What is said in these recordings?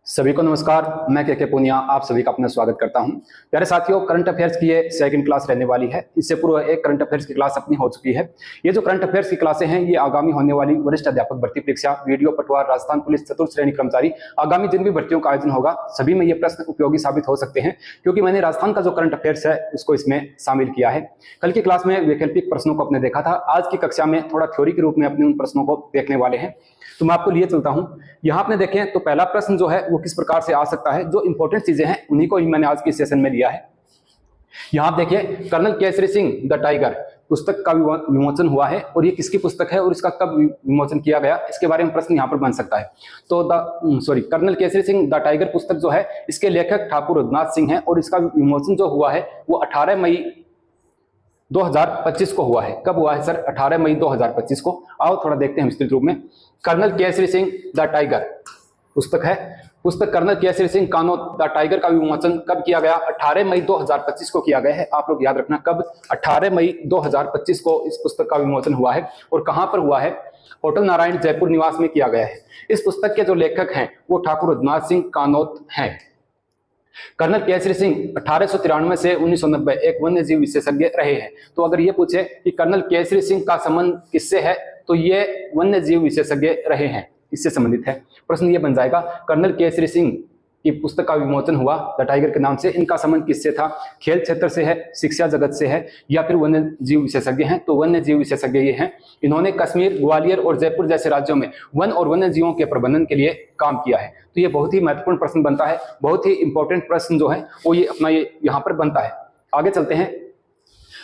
सभी को नमस्कार। मैं के पूनिया आप सभी का अपना स्वागत करता हूं। प्यारे साथियों, करंट अफेयर्स की ये सेकंड क्लास रहने वाली है। इससे पूर्व एक करंट अफेयर्स की क्लास अपनी हो चुकी है। ये जो करंट अफेयर्स की क्लासें हैं ये आगामी होने वाली वरिष्ठ अध्यापक भर्ती परीक्षा, वीडियो पटवार, राजस्थान पुलिस चतुर्थ श्रेणी कर्मचारी, आगामी जिन भी भर्तियों का आयोजन होगा सभी में ये प्रश्न उपयोगी साबित हो सकते हैं, क्योंकि मैंने राजस्थान का जो करंट अफेयर्स है उसको इसमें शामिल किया है। कल की क्लास में वैकल्पिक प्रश्नों को अपने देखा था, आज की कक्षा में थोड़ा थ्योरी के रूप में अपने उन प्रश्नों को देखने वाले हैं। तो मैं आपको लिए चलता हूं। यहां आपने देखें तो पहला प्रश्न जो है वो किस प्रकार से आ सकता है, जो इंपॉर्टेंट चीजें हैं उन्हीं को ही मैंने आज के सेशन में लिया है। यहां आप देखिए, colonel Kesari Singh the tiger पुस्तक का विमोचन हुआ है, और ये किसकी पुस्तक है और इसका कब विमोचन किया गया, इसके बारे में प्रश्न यहां पर बन सकता है। तो colonel Kesari Singh the tiger पुस्तक जो है इसके लेखक ठाकुर रुद्रनाथ सिंह हैं, और इसका विमोचन जो हुआ है वो 18 मई 2025 को हुआ है। कब हुआ है सर? 18 मई 2025 को। आओ थोड़ा देखते हैं विस्तृत रूप में। Colonel Kesari Singh the tiger पुस्तक है। पुस्तक colonel Kesari Singh Kanot the tiger का विमोचन कब किया गया? 18 मई 2025 को किया गया है। आप लोग याद रखना कब? 18 मई 2025 को इस पुस्तक का विमोचन हुआ है। और कहां पर हुआ है? होटल नारायण जयपुर निवास में किया गया है। इस पुस्तक के जो लेखक हैं वो ठाकुर रुद्रनाथ सिंह कानोत हैं। कर्नल केसरी सिंह 1893 से 1990 एक वन्य जीव विशेषज्ञ रहे हैं। तो अगर ये पूछे कि कर्नल केसरी सिंह का संबंध किससे है, तो ये वन्य जीव विशेषज्ञ रहे हैं, इससे संबंधित है। प्रश्न ये बन जाएगा, कर्नल केसरी सिंह की पुस्तक का विमोचन हुआ द टाइगर के नाम से, इनका संबंध किससे था? खेल क्षेत्र से है, शिक्षा जगत से है, या फिर वन्य जीव विशेषज्ञ हैं? तो वन्य जीव विशेषज्ञ ये हैं। इन्होंने कश्मीर, ग्वालियर और जयपुर जैसे राज्यों में वन और वन्य जीवों के प्रबंधन के लिए काम किया है। तो ये बहुत ही महत्वपूर्ण प्रश्न बनता है, बहुत ही इंपॉर्टेंट प्रश्न जो है वो ये अपना ये यहाँ पर बनता है। आगे चलते हैं।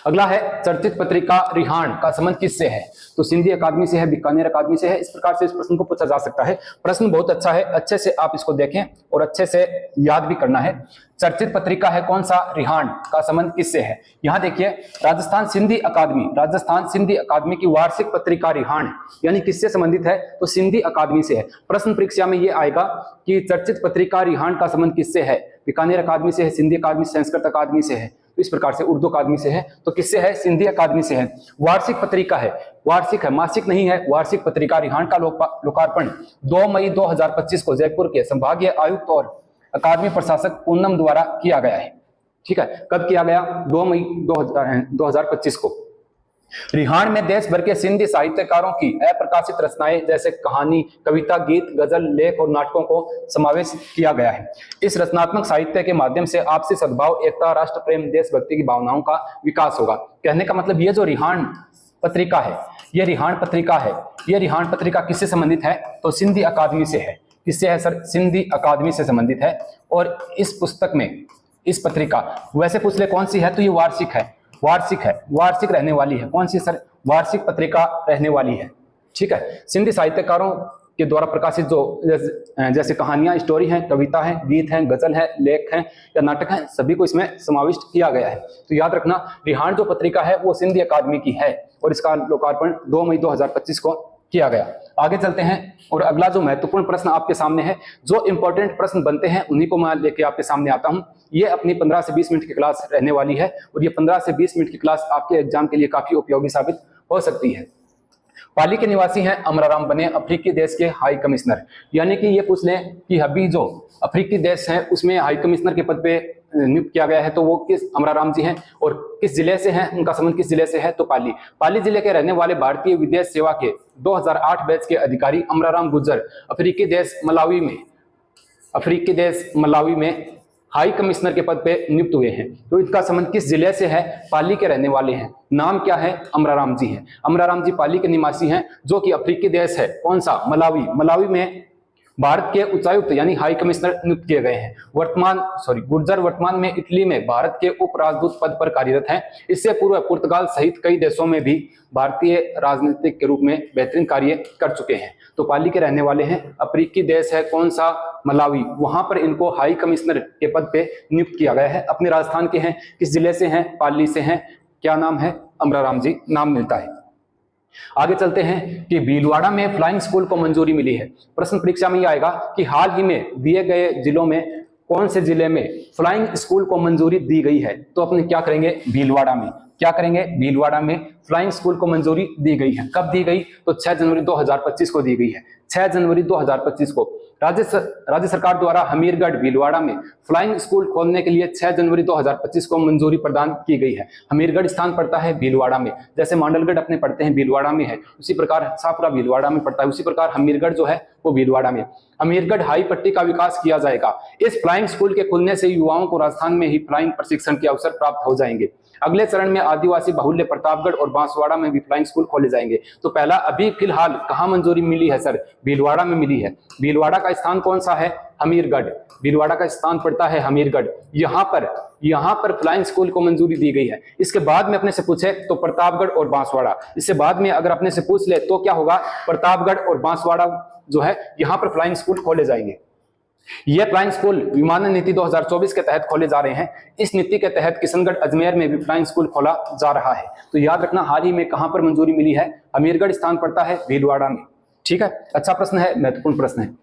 अगला है, चर्चित पत्रिका रिहांड का संबंध किससे है? तो सिंधी अकादमी से है, बीकानेर अकादमी से है। इस प्रकार से इस प्रश्न को पूछा जा सकता है। प्रश्न बहुत अच्छा है, अच्छे से आप इसको देखें और अच्छे से याद भी करना है। चर्चित पत्रिका है कौन सा? रिहांड का संबंध किससे है? यहां देखिए, राजस्थान सिंधी अकादमी की वार्षिक पत्रिका रिहांड यानी किससे संबंधित है? तो सिंधी अकादमी से है। प्रश्न परीक्षा में यह आएगा कि चर्चित पत्रिका रिहांड का संबंध किससे है? बीकानेर अकादमी से है, सिंधी अकादमी, संस्कृत अकादमी से है, तो इस प्रकार से उर्दू अकादमी से है। तो किससे है? सिंधी अकादमी से है। वार्षिक पत्रिका है, वार्षिक है, मासिक नहीं है। वार्षिक पत्रिका रिहांड का लोकार्पण 2 मई 2025 को जयपुर के संभागीय आयुक्त और अकादमी प्रशासक पूनम द्वारा किया गया है। ठीक है, कब किया गया? 2 मई 2025 को। रिहांड में देश भर के सिंधी साहित्यकारों की अप्रकाशित रचनाएं जैसे कहानी, कविता, गीत, गजल, लेख और नाटकों को समावेश किया गया है। इस रचनात्मक साहित्य के माध्यम से आपसी सद्भाव, एकता, राष्ट्र प्रेम, देशभक्ति की भावनाओं का विकास होगा। कहने का मतलब ये जो रिहांड पत्रिका है, ये रिहांड पत्रिका है, ये रिहांड पत्रिका किससे संबंधित है? तो सिंधी अकादमी से है। किससे है सर? सिंधी अकादमी से संबंधित है। और इस पुस्तक में, इस पत्रिका वैसे पूछ ले कौन सी है, तो ये वार्षिक है, वार्षिक है, वार्षिक रहने वाली है। कौन सी सर? वार्षिक पत्रिका रहने वाली है। ठीक है, सिंधी साहित्यकारों के द्वारा प्रकाशित जो जैसे कहानियां, स्टोरी हैं, कविता है, गीत हैं, गजल है, लेख हैं या नाटक हैं, सभी को इसमें समाविष्ट किया गया है। तो याद रखना, रिहांड जो पत्रिका है वो सिंधी अकादमी की है और इसका लोकार्पण 2 मई 2025 को किया गया। आगे चलते हैं और अगला जो महत्वपूर्ण प्रश्न आपके सामने है, जो इंपॉर्टेंट प्रश्न बनते हैं उन्हीं को मैं लेके आपके सामने आता हूं। ये अपनी 15 से 20 मिनट की क्लास रहने वाली है, और ये 15 से 20 मिनट की क्लास आपके एग्जाम के लिए काफी उपयोगी साबित हो सकती है। पाली के निवासी हैं, अमराराम बने अफ्रीकी देश के हाई कमिश्नर। यानी कि ये पूछ लें कि अभी जो अफ्रीकी देश है उसमें हाई कमिश्नर के पद पे नियुक्त किया गया है, तो वो किस? अमराराम जी हैं। और किस जिले से हैं? उनका संबंध किस जिले से है? तो पाली जिले के रहने वाले भारतीय विदेश सेवा के 2008 बैच के अधिकारी अमराराम गुर्जर अफ्रीकी देश मलावी में हाई कमिश्नर के पद पे नियुक्त हुए हैं। तो इनका संबंध किस जिले से है? पाली के रहने वाले हैं। नाम क्या है? अमराराम जी हैं। अमराराम जी पाली के निवासी हैं, जो कि अफ्रीकी देश है कौन सा? मलावी में भारत के उच्चायुक्त यानी हाई कमिश्नर नियुक्त किए गए हैं। गुर्जर वर्तमान में इटली में भारत के उप राजदूत पद पर कार्यरत हैं। इससे पूर्व पुर्तगाल सहित कई देशों में भी भारतीय राजनीतिक के रूप में बेहतरीन कार्य कर चुके हैं। तो पाली के रहने वाले हैं। अफ्रीकी देश है कौन सा? मलावी। वहां पर इनको हाई कमिश्नर के पद पे नियुक्त किया गया है। अपने राजस्थान के हैं। किस जिले से हैं? पाली से हैं। क्या नाम है? अमराराम जी नाम मिलता है। आगे चलते हैं कि भीलवाड़ा में फ्लाइंग स्कूल को मंजूरी मिली है। प्रश्न परीक्षा में ये आएगा कि हाल ही में दिए गए जिलों में कौन से जिले में फ्लाइंग स्कूल को मंजूरी दी गई है? तो अपने क्या करेंगे? भीलवाड़ा में। क्या करेंगे, भीलवाड़ा में फ्लाइंग स्कूल को मंजूरी दी गई है। कब दी गई, तो 6 जनवरी 2025 को दी गई है। 6 जनवरी 2025 को राज्य सरकार द्वारा हमीरगढ़ भीलवाड़ा में फ्लाइंग स्कूल खोलने के लिए 6 जनवरी 2025 को मंजूरी प्रदान की गई है। हमीरगढ़ स्थान पड़ता है भीलवाड़ा में, जैसे मांडलगढ़ अपने पढ़ते हैं भीलवाड़ा में है, उसी प्रकार शाहपुरा भीलवाड़ा में पड़ता है, उसी प्रकार हमीरगढ़ जो है वो भीलवाड़ा में। हमीरगढ़ हाई पट्टी का विकास किया जाएगा। इस फ्लाइंग स्कूल के खुलने से युवाओं को राजस्थान में ही फ्लाइंग प्रशिक्षण के अवसर प्राप्त हो जाएंगे। अगले चरण में आदिवासी बाहुल्य प्रतापगढ़ और बांसवाड़ा में भी फ्लाइंग स्कूल खोले जाएंगे। तो पहला अभी फिलहाल कहां मंजूरी मिली है सर, भीलवाड़ा में मिली है। भीलवाड़ा का स्थान कौन सा है, हमीरगढ़। भीलवाड़ा का स्थान पड़ता है हमीरगढ़। यहाँ पर फ्लाइंग स्कूल को मंजूरी दी गई है। इसके बाद में अपने से पूछे तो प्रतापगढ़ और बांसवाड़ा, इससे बाद में अगर अपने से पूछ ले तो क्या होगा, प्रतापगढ़ और बांसवाड़ा जो है यहाँ पर फ्लाइंग स्कूल खोले जाएंगे। ये फ्लाइंग स्कूल विमानन नीति 2024 के तहत खोले जा रहे हैं। इस नीति के तहत किशनगढ़ अजमेर में भी फ्लाइंग स्कूल खोला जा रहा है। तो याद रखना, हाल ही में कहां पर मंजूरी मिली है, हमीरगढ़ स्थान पड़ता है भीलवाड़ा में। ठीक है, अच्छा प्रश्न है, महत्वपूर्ण प्रश्न है।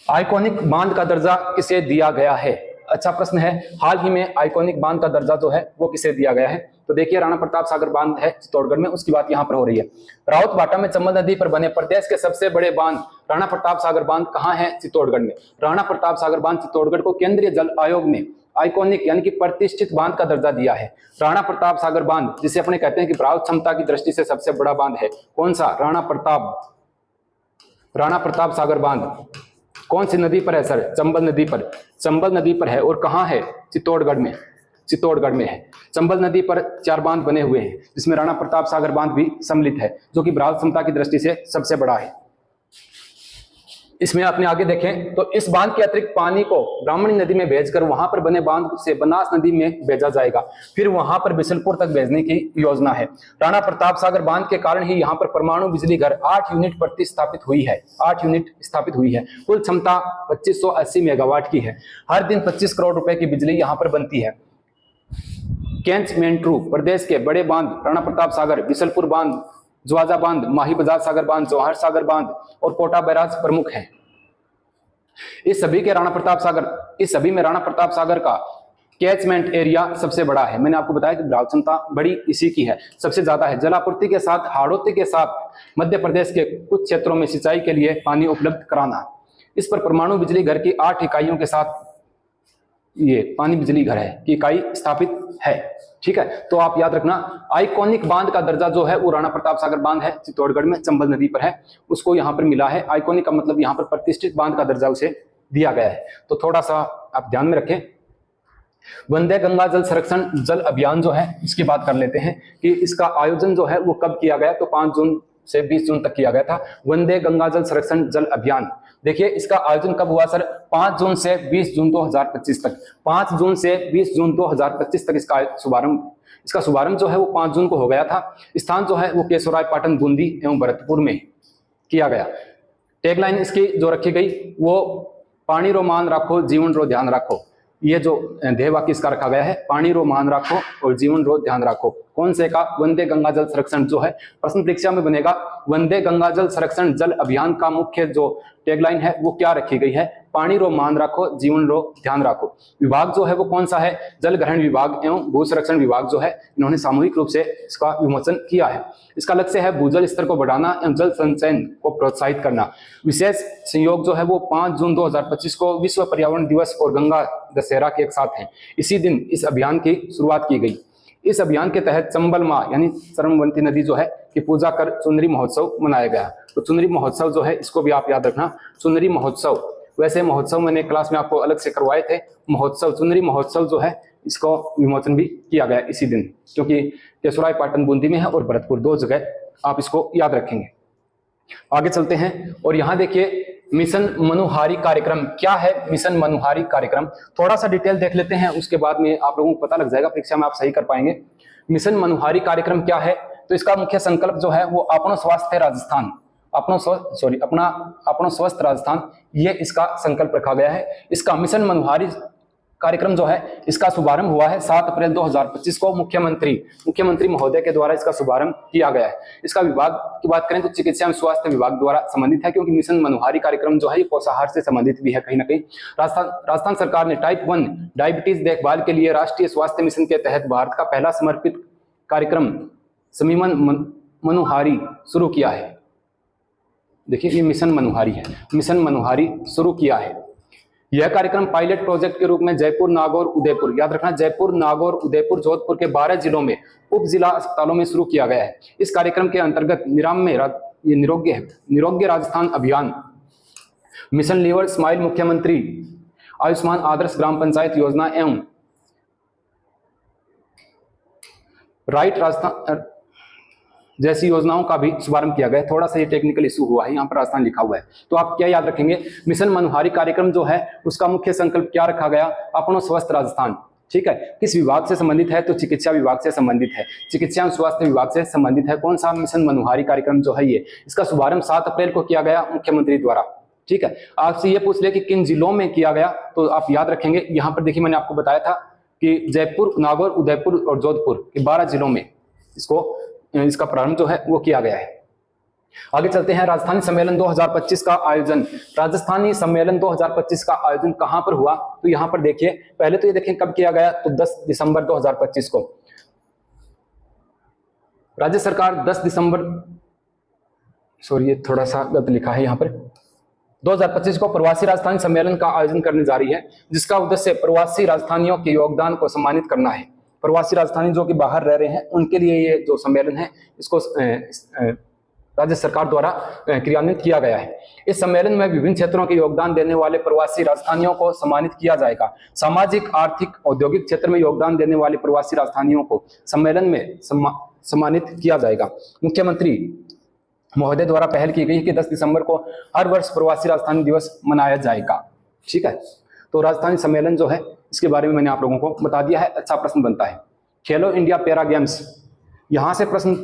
आइकॉनिक बांध का दर्जा किसे दिया गया है, अच्छा प्रश्न है। हाल ही में आइकॉनिक बांध का दर्जा जो है वो किसे दिया गया है, तो देखिए राणा प्रताप सागर बांध है चित्तौड़गढ़ में, उसकी बात यहाँ पर हो रही है। राउत भाटा में चंबल नदी पर बने प्रदेश के सबसे बड़े बांध राणा प्रताप सागर बांध कहाँ है, चित्तौड़गढ़ में। राणा प्रताप सागर बांध चित्तौड़गढ़ को केंद्रीय जल आयोग ने आइकॉनिक यानी कि प्रतिष्ठित बांध का दर्जा दिया है। राणा प्रताप सागर बांध, जिसे अपने कहते हैं कि प्रभाव क्षमता की दृष्टि से सबसे बड़ा बांध है, कौन सा, राणा प्रताप सागर बांध कौन सी नदी पर है सर, चंबल नदी पर। चंबल नदी पर है और कहाँ है, चित्तौड़गढ़ में है। चंबल नदी पर 4 बांध बने हुए हैं, जिसमें राणा प्रताप सागर बांध भी सम्मिलित है, जो कि प्रभाव क्षमता की दृष्टि से सबसे बड़ा है। इसमें अपने आगे देखें तो इस बांध के अतिरिक्त पानी को ब्राह्मणी नदी में भेजकर वहां पर बने बांध से बनास नदी में भेजा जाएगा, फिर वहां पर बिशनपुर तक भेजने की योजना है। राणा प्रताप सागर बांध के कारण ही यहाँ पर परमाणु बिजली घर 8 यूनिट प्रतिस्थापित हुई है, 8 यूनिट स्थापित हुई है। कुल क्षमता 2580 मेगावाट की है। हर दिन 25 करोड़ रुपए की बिजली यहाँ पर बनती है। कैचमेंट प्रदेश के बड़े बांध राणा प्रताप सागर, बिशनपुर बांध, ज्वाजा बांध, माही बजाज सागर बांध, जवाहर सागर बांध और कोटा बैराज प्रमुख हैं। इस सभी में राणा प्रताप सागर का कैचमेंट एरिया सबसे बड़ा है। मैंने आपको बताया कि प्रभाव क्षमता बड़ी इसी की है, सबसे ज्यादा है। जलापूर्ति के साथ हाड़ौती के साथ मध्य प्रदेश के कुछ क्षेत्रों में सिंचाई के लिए पानी उपलब्ध कराना। इस पर परमाणु बिजली घर की 8 इकाइयों के साथ ये पानी बिजली घर है की इकाई स्थापित है। ठीक है, तो आप याद रखना, आइकॉनिक बांध का दर्जा जो है वो राणा प्रताप सागर बांध है, चित्तौड़गढ़ में चंबल नदी पर है, उसको यहाँ पर मिला है। आइकॉनिक का मतलब यहाँ पर प्रतिष्ठित बांध का दर्जा उसे दिया गया है। तो थोड़ा सा आप ध्यान में रखें। वंदे गंगा जल संरक्षण जल अभियान जो है इसकी बात कर लेते हैं कि इसका आयोजन जो है वो कब किया गया, तो 5 जून से 20 जून तक किया गया था। वंदे गंगा जल संरक्षण जल अभियान, देखिए इसका आयोजन कब हुआ सर, 5 जून से 20 जून 2025 तक। 5 जून से 20 जून 2025 तक इसका शुभारंभ जो है वो 5 जून को हो गया था। स्थान जो है वो केशवराय पाटन, बूंदी एवं भरतपुर में किया गया। टैगलाइन इसकी जो रखी गई वो पानी रो मान रखो, जीवन रो ध्यान रखो। ये जो ध्येय वाक्य इसका रखा गया है, पानी रो मान रखो और जीवन रो ध्यान रखो। कौन से का, वंदे गंगा जल संरक्षण जो है प्रश्न परीक्षा में बनेगा। वंदे गंगा जल संरक्षण जल अभियान का मुख्य जो टैगलाइन है वो क्या रखी गई है, पानी रो मान रखो, जीवन रो ध्यान रखो। विभाग जो है वो कौन सा है, जल ग्रहण विभाग एवं भू संरक्षण विभाग जो है इन्होंने सामूहिक रूप से इसका विमोचन किया है। इसका लक्ष्य है भूजल स्तर को बढ़ाना एवं जल संचयन को प्रोत्साहित करना। विशेष संयोग जो है वो 5 जून 2025 को विश्व पर्यावरण दिवस और गंगा दशहरा के एक साथ है। इसी दिन इस अभियान की शुरुआत की गई। इस अभियान के तहत चंबल माँ यानी सरमवंती नदी जो है की पूजा कर चुनरी महोत्सव मनाया गया। तो चुनरी महोत्सव जो है इसको भी आप याद रखना, चुनरी महोत्सव। वैसे महोत्सव मैंने क्लास में आपको अलग से करवाए थे, महोत्सव चुनरी महोत्सव जो है इसको विमोचन भी किया गया इसी दिन, क्योंकि केशवराय पाटन बूंदी में है और भरतपुर 2 जगह आप इसको याद रखेंगे। आगे चलते हैं और यहाँ देखिए मिशन मनुहारी कार्यक्रम क्या है। मिशन मनुहारी कार्यक्रम थोड़ा सा डिटेल देख लेते हैं, उसके बाद में आप लोगों को पता लग जाएगा, परीक्षा में आप सही कर पाएंगे। मिशन मनुहारी कार्यक्रम क्या है, तो इसका मुख्य संकल्प जो है वो अपनो स्वस्थ राजस्थान, अपनो स्वस्थ राजस्थान, ये इसका संकल्प रखा गया है। इसका मिशन मनुहारी कार्यक्रम जो है इसका शुभारंभ हुआ है 7 अप्रैल 2025 को मुख्यमंत्री महोदय के द्वारा इसका शुभारंभ किया गया है। इसका विभाग की बात करें तो चिकित्सा एवं स्वास्थ्य विभाग द्वारा संबंधित है, क्योंकि मिशन मनुहारी कार्यक्रम जो है ये पोषाहार से संबंधित भी है कहीं ना कहीं। राजस्थान सरकार ने टाइप 1 डायबिटीज देखभाल के लिए राष्ट्रीय स्वास्थ्य मिशन के तहत भारत का पहला समर्पित कार्यक्रम समीमन मनुहारी शुरू किया है? देखिए ये मिशन मनुहारी है, मिशन मनुहारी शुरू किया है। यह कार्यक्रम पायलट प्रोजेक्ट के रूप में जयपुर, नागौर, उदयपुर, याद रखना जयपुर, नागौर, उदयपुर, जोधपुर के 12 जिलों में उप जिला अस्पतालों में शुरू किया गया है। इस कार्यक्रम के अंतर्गत निरोग्य राजस्थान अभियान, मिशन लीवर स्माइल, मुख्यमंत्री आयुष्मान आदर्श ग्राम पंचायत योजना एवं राइट राजस्थान जैसी योजनाओं का भी शुभारंभ किया गया। थोड़ा सा ये टेक्निकल इशू हुआ है, यहाँ पर राजस्थान लिखा हुआ है, तो आप क्या याद रखेंगे? मिशन मनोहारी कार्यक्रम जो है उसका मुख्य संकल्प क्या रखा गया? अपनो स्वस्थ राजस्थान। ठीक है, किस विभाग से संबंधित है? तो चिकित्सा विभाग से संबंधित है, चिकित्सा एवं स्वास्थ्य विभाग से संबंधित है। कौन सा मिशन मनोहारी कार्यक्रम जो है ये, इसका शुभारंभ 7 अप्रैल को किया गया मुख्यमंत्री द्वारा। ठीक है, आपसे ये पूछ ले कि किन जिलों में किया गया, तो आप याद रखेंगे यहाँ पर देखिए मैंने आपको बताया था कि जयपुर, नागौर, उदयपुर और जोधपुर के 12 जिलों में इसका प्रारंभ जो है वो किया गया है। आगे चलते हैं, राजस्थानी सम्मेलन 2025 का आयोजन। राजस्थानी सम्मेलन 2025 का आयोजन कहां पर हुआ? तो यहां पर देखिए, पहले तो ये देखें कब किया गया, तो 10 दिसंबर 2025 को। राज्य सरकार 10 दिसंबर, सॉरी ये थोड़ा सा गलत लिखा है यहाँ पर, 2025 को प्रवासी राजस्थानी सम्मेलन का आयोजन करने जा रही है, जिसका उद्देश्य प्रवासी राजस्थानियों के योगदान को सम्मानित करना है। प्रवासी राजस्थानी जो कि बाहर रह रहे हैं उनके लिए ये जो सम्मेलन है इसको राज्य सरकार द्वारा क्रियान्वित किया गया है। इस सम्मेलन में विभिन्न क्षेत्रों के योगदान देने वाले प्रवासी राजस्थानियों को सम्मानित किया जाएगा। सामाजिक, आर्थिक, औद्योगिक क्षेत्र में योगदान देने वाले प्रवासी राजस्थानियों को सम्मेलन में सम्मानित किया जाएगा। मुख्यमंत्री महोदय द्वारा पहल की गई कि 10 दिसंबर को हर वर्ष प्रवासी राजस्थानी दिवस मनाया जाएगा। ठीक है, तो राजस्थानी सम्मेलन जो है इसके बारे में मैंने आप लोगों को बता दिया है। अच्छा प्रश्न बनता है, खेलो इंडिया पैरा गेम्स, यहां से प्रश्न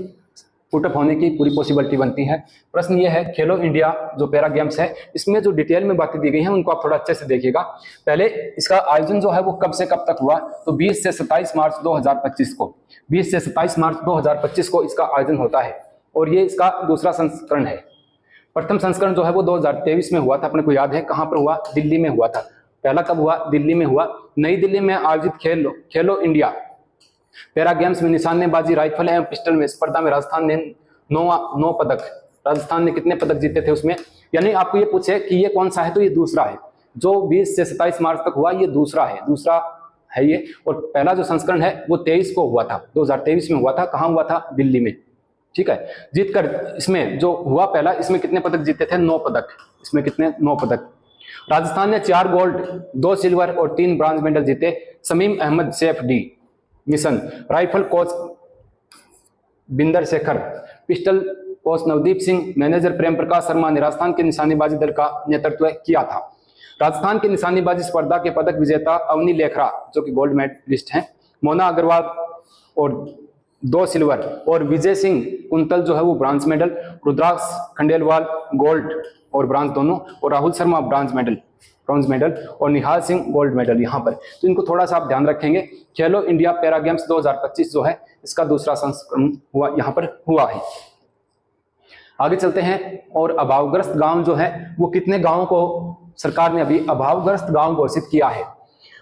पुटअप होने की पूरी पॉसिबिलिटी बनती है। प्रश्न ये है, खेलो इंडिया जो पैरा गेम्स है इसमें जो डिटेल में बातें दी गई हैं उनको आप थोड़ा अच्छे से देखिएगा। पहले इसका आयोजन जो है वो कब से कब तक हुआ, तो 20 से 27 मार्च 2025 को, 20 से 27 मार्च 2025 को इसका आयोजन होता है और ये इसका दूसरा संस्करण है। प्रथम संस्करण जो है वो 2023 में हुआ था, अपने को याद है, कहां पर हुआ? दिल्ली में हुआ था। पहला कब हुआ? दिल्ली में हुआ। नई दिल्ली में आयोजित खेलो इंडिया पैरा गेम्स में निशानेबाजी, राइफल एवं पिस्टल में स्पर्धा में राजस्थान ने 9 पदक, राजस्थान ने कितने पदक जीते थे उसमें? यानी आपको ये पूछे कि ये कौन सा है, तो ये दूसरा है। जो 20 से 27 मार्च तक हुआ ये दूसरा है ये, और पहला जो संस्करण है वो 23 को हुआ था, 2023 में हुआ था। कहाँ हुआ था? दिल्ली में। ठीक है, जीतकर इसमें जो हुआ पहला, इसमें कितने पदक जीते थे? 9 पदक। इसमें कितने? 9 पदक। राजस्थान ने 4 गोल्ड, 2 सिल्वर और 3 ब्रॉन्ज मेडल जीते। समीम अहमद सैफ डी मिशन, rifle coach Binder Shekhar, pistol coach Navdeep Singh, manager Prem Prakash Sharma ने राजस्थान के निशानेबाजी दल का नेतृत्व किया था। राजस्थान की निशानेबाजी स्पर्धा के पदक विजेता अवनी लेखरा जो कि गोल्ड मेडलिस्ट हैं, मोना अग्रवाल और 2 सिल्वर, और विजय सिंह कुंतल जो है वो ब्रॉन्ज मेडल, रुद्राक्ष खंडेलवाल गोल्ड और ब्रॉन्ज दोनों, और राहुल शर्मा ब्रॉन्ज मेडल और निहाल सिंह गोल्ड मेडल यहाँ पर। तो इनको थोड़ा सा आप ध्यान रखेंगे। खेलो इंडिया पैरा गेम्स 2025 जो है इसका दूसरा संस्करण हुआ, यहाँ पर हुआ है। आगे चलते हैं, और अभावग्रस्त गांव जो है वो कितने गांवों को सरकार ने अभी अभावग्रस्त गांव घोषित किया है?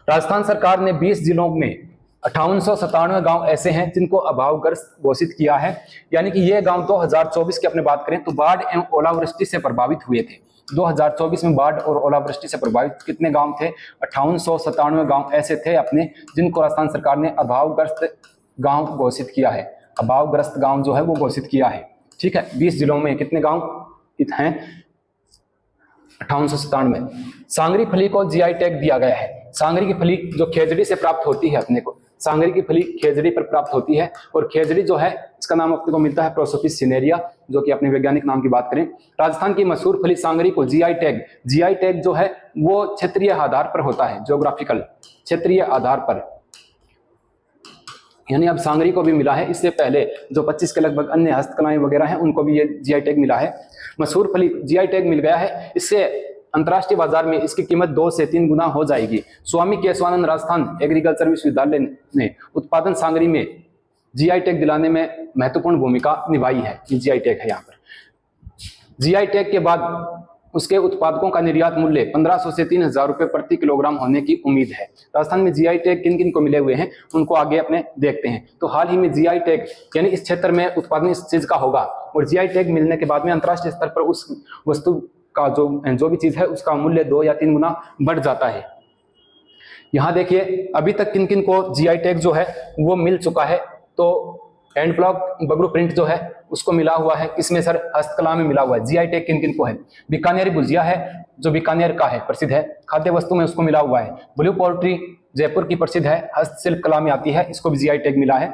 राजस्थान सरकार ने 20 जिलों में 5897 गांव ऐसे हैं जिनको अभावग्रस्त घोषित किया है। यानी कि ये गांव 2024 की अपने बात करें तो बाढ़ एवं ओलावृष्टि से प्रभावित हुए थे। 2024 में बाढ़ और ओलावृष्टि से प्रभावित कितने गांव थे? 5897 गांव ऐसे थे अपने जिनको राजस्थान सरकार ने अभावग्रस्त गांव घोषित किया है। अभावग्रस्त गांव जो है वो घोषित किया है। ठीक है, 20 जिलों में कितने गांव हैं? 5897। सांगरी फली को जीआई टैग दिया गया है। सांगरी की फली जो खेजड़ी से प्राप्त होती है अपने को, सांगरी की फली खेजड़ी पर प्राप्त होती है, और खेजड़ी जो है इसका नाम अपने को मिलता है प्रोसोपिस सिनेरिया, जो कि अपने वैज्ञानिक नाम की बात करें। राजस्थान की मशहूर फली सांगरी को जीआई टैग जो है वो क्षेत्रीय आधार पर होता है, ज्योग्राफिकल क्षेत्रीय आधार पर, यानी अब सांगरी को भी मिला है। इससे पहले जो 25 के लगभग अन्य हस्तकलाएं वगैरह हैं उनको भी ये जीआई टैग मिला है। मशहूर फली जीआई टैग मिल गया है, इससे अंतर्राष्ट्रीय बाजार में इसकी कीमत 2 से 3 गुना हो जाएगी। स्वामी केशवानंद राजस्थान एग्रीकल्चर विश्वविद्यालय ने उत्पादन सांगरी में जीआई टैग दिलाने में महत्वपूर्ण भूमिका निभाई है। जीआई टैग है यहाँ पर। जीआई टैग के बाद उसके उत्पादकों का निर्यात मूल्य 1500 से 3000 रुपए प्रति किलोग्राम होने की उम्मीद है। राजस्थान में जीआई टैग किन किन को मिले हुए हैं उनको आगे अपने देखते हैं। तो हाल ही में जीआई टैग यानी इस क्षेत्र में उत्पादन इस चीज का होगा, और जीआई टैग मिलने के बाद में अंतर्राष्ट्रीय स्तर पर उस वस्तु का जो भी चीज है उसका मूल्य 2 या 3 गुना बढ़ जाता है। यहाँ देखिए अभी तक किन किन को जीआई टैग जो है वो मिल चुका है। तो हैंड ब्लॉक बगरू प्रिंट जो है उसको मिला हुआ है, किसमें सर, हस्तकला में मिला हुआ है। जीआई टैग किन किन को है, बीकानेरी गुजिया है जो बीकानेर का है, प्रसिद्ध है, खाद्य वस्तु में उसको मिला हुआ है। ब्लू पोल्ट्री जयपुर की प्रसिद्ध है, हस्तशिल्प कला में आती है, इसको भी जीआई टैग मिला है।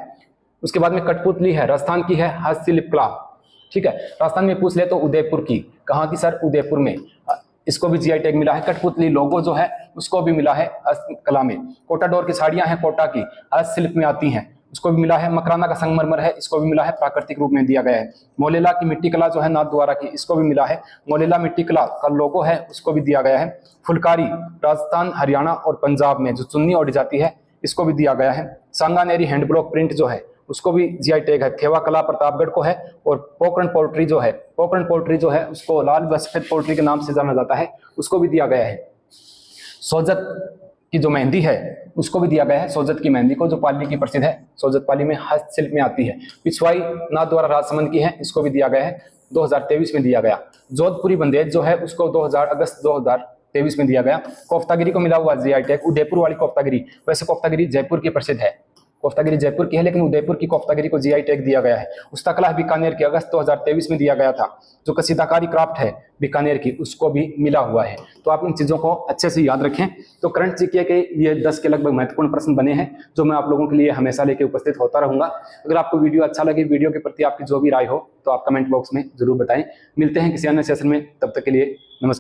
उसके बाद में कठपुतली है, राजस्थान की है, हस्तशिल्प कला, ठीक है। राजस्थान में पूछ ले तो उदयपुर की, कहाँ की सर, उदयपुर में, इसको भी जीआई टैग मिला है। कठपुतली लोगो जो है उसको भी मिला है हस्तकला में। कोटा डोर की साड़ियां हैं, कोटा की, हस्तशिल्प में आती हैं, उसको भी मिला है। मकराना का संगमरमर है, इसको भी मिला है, प्राकृतिक रूप में दिया गया है। मोलेला की मिट्टी कला जो है नाथद्वारा की, इसको भी मिला है। मोलेला मिट्टी कला का लोगो है उसको भी दिया गया है। फुलकारी राजस्थान, हरियाणा और पंजाब में जो चुन्नी ओढ़ी जाती है इसको भी दिया गया है। सांगानेरी हैंड ब्लॉक प्रिंट जो है उसको भी जीआई टैग है। थेवा कला प्रतापगढ़ को है। और पोखरण पोल्ट्री जो है, पोखरण पोल्ट्री जो है उसको लाल व सफेद पोल्ट्री के नाम से जाना जाता है, उसको भी दिया गया है। सोजत की जो मेहंदी है उसको भी दिया गया है, सोजत की मेहंदी को, जो पाली की प्रसिद्ध है, सोजत पाली में हस्तशिल्प में आती है। पिछवाई नाथद्वारा राजसमंद की है, इसको भी दिया गया है, 2023 में दिया गया। जोधपुरी बंदेज जो है उसको अगस्त 2023 में दिया गया। कोफ्तागिरी को मिला हुआ जीआई टैग, उदयपुर वाली कोफ्तागिरी, वैसे कोफ्तागिरी जयपुर की प्रसिद्ध है, कोफ्तागिरी जयपुर की है, लेकिन उदयपुर की कोफ्तागिरी को जीआई टैग दिया गया है। उस्तकला बीकानेर की अगस्त 2023 में दिया गया था। जो कसीदाकारी क्राफ्ट है बीकानेर की उसको भी मिला हुआ है। तो आप इन चीज़ों को अच्छे से याद रखें। तो करंट जीके के ये 10 के लगभग महत्वपूर्ण प्रश्न बने हैं जो मैं आप लोगों के लिए हमेशा लेके उपस्थित होता रहूंगा। अगर आपको वीडियो अच्छा लगे, वीडियो के प्रति आपकी जो भी राय हो तो आप कमेंट बॉक्स में जरूर बताएं। मिलते हैं किसी अन्य सेशन में, तब तक के लिए नमस्कार।